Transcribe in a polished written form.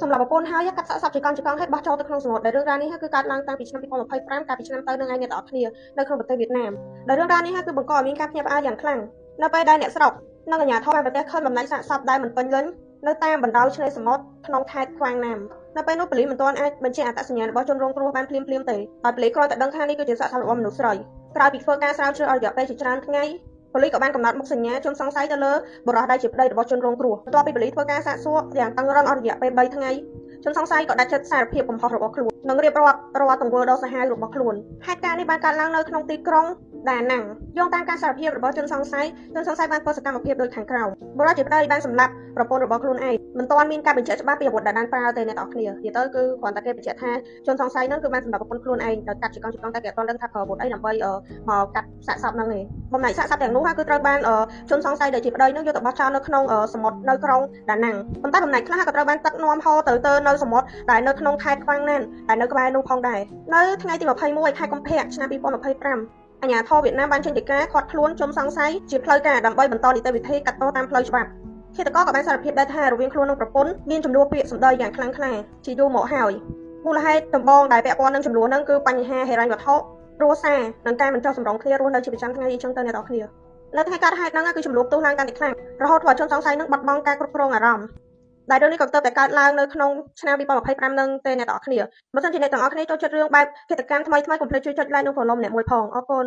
សម្រាប់ប្រពន្ធហើយកាត់សាកសពជាកង់ឲ្យបោះចូលទៅក្នុងសមុទ្រដែលរឿងរ៉ាវនេះគឺកើតឡើងតាំងពីឆ្នាំ2025កាលពីឆ្នាំទៅនឹងឯងអ្នកទាំងអស់គ្នានៅក្នុងប្រទេសវៀតណាមដែលរឿងរ៉ាវនេះគឺបង្កឲ្យមានការភ្ញាក់ផ្អើលយ៉ាងខ្លាំងនៅពេលដែលអ្នកស្រុកនិងអាជ្ញាធរបានប្រទេសឃើញបំណែកសាកសពដែលមិនពេញលេញនៅតាមបណ្ដោយឆ្នេរសមុទ្រក្នុងខេត្តខ្វាងណាមនៅពេលនោះប៉ូលីសមិនទាន់អាចបញ្ជាក់អត្តសញ្ញាណរបស់ជនរងគ្រោះបានភ្លាមៗទេដោយប៉ូលីសគ្រាន់តែដឹងថានេះគឺជាសាកសពរបស់មនុស្សស្រីក្រោយពីធ្វើការស្រាវជ្រាវអស់រយៈពេលជាច្រើនថ្ងៃប៉ូលីសក៏បានកំណត់មុខសញ្ញាជនសង្ស័យទៅលើបុរសដែលជាប្តីរបស់ជនរងគ្រោះបន្ទាប់ពីប៉ូលីសធ្វើការសាកសួរយ៉ាងតឹងរ៉ឹងអស់រយៈពេល3ថ្ងៃជនសង្ស័យក៏ដាច់ចិត្តសារភាពកំហុសរបស់ខ្លួននិងរៀបរាប់រាល់ទង្វើដ៏សាហាវរបស់ខ្លួនហេតុការណ៍នេះបានកើតឡើងនៅក្នុងទីក្រុងដាណាំងយោងតាមការសារភាពរបស់ជនសង្ស័យបានធ្វើសកម្មភាពដូចខាងក្រោមបុរសជាប្តីបានសម្លាប់ប្រពន្ធរបស់ខ្លួនឯងមិនទាន់មានការបញ្ជាក់ច្បាស់ពីអាវុធដែលបានប្រើទេអ្នកនរគ្នានិយាយទៅគឺគ្រាន់តែគេបញ្ជាក់ថាជនសង្ស័យហ្នឹងគឺបានសម្លាប់ប្រពន្ធខ្លួនឯងដោយកាត់ជាកង់តែគេអត់ទាន់ដឹងថាប្រើអាវុធអីដើម្បីមកកាត់សាកសពហ្នឹងឯងបំណែកសាកសពទាំងនោះគឺត្រូវបានជនសង្ស័យដែលជាប្តីហ្នឹងយកទៅបោះចោលនៅក្នុងសមុទ្រនៅក្រុងដាណាំងប៉ុន្តែបំណែកខ្លះក៏ត្រូវបានទឹកនាំហូរទៅនៅសមុទ្រដែលនៅក្នុងខេត្តខ្វាងណានដែលនៅក្បែរនោះផងដែរនៅថ្ងៃទី21ខែកុម្ភៈឆ្នាំ2025អាជ្ញាធរវៀតណាមបានចេញដីកាឃាត់ខ្លួនជនសង្ស័យជាផ្លូវការដើម្បីបន្តនីតិវិធីកាត់ទោសតាមផ្លូវច្បាប់ឃាតករក៏បានសារភាពដែរថារវាងខ្លួននិងប្រពន្ធមានចំនួនពាក្យសម្ដីយ៉ាងខ្លាំងក្លាជាយូរមកហើយមូលហេតុដំបូងដែលពាក់ព័ន្ធនឹងចំនួនហ្នឹងគឺបញ្ហាហិរញ្ញវត្ថុគ្រួសារនិងការមិនចុះសម្រុងគ្នារស់នៅជាប្រចាំថ្ងៃអញ្ចឹងទៅអ្នកនរគ្នានៅថ្ងៃកើតហេតុហ្នឹងគឺចំនួនផ្ទុះឡើងកាន់តែខ្លាំងរហូតធ្វើឲ្យជនសង្ស័យនឹងបាត់បង់ការគ្រប់គ្រងអារម្មណ៍ដែលរឿងនេះក៏ទើបតែកើតឡើងនៅក្នុងឆ្នាំ2025នឹងទេអ្នកនរគ្នាបើសិនជាអ្នកទាំងអស់គ្នាចូលចិត្តរឿងបែបឃាតកម្មថ្មីកុំភ្លេចជួយចុច like និង follow ម្នាក់មួយផងអរគុណ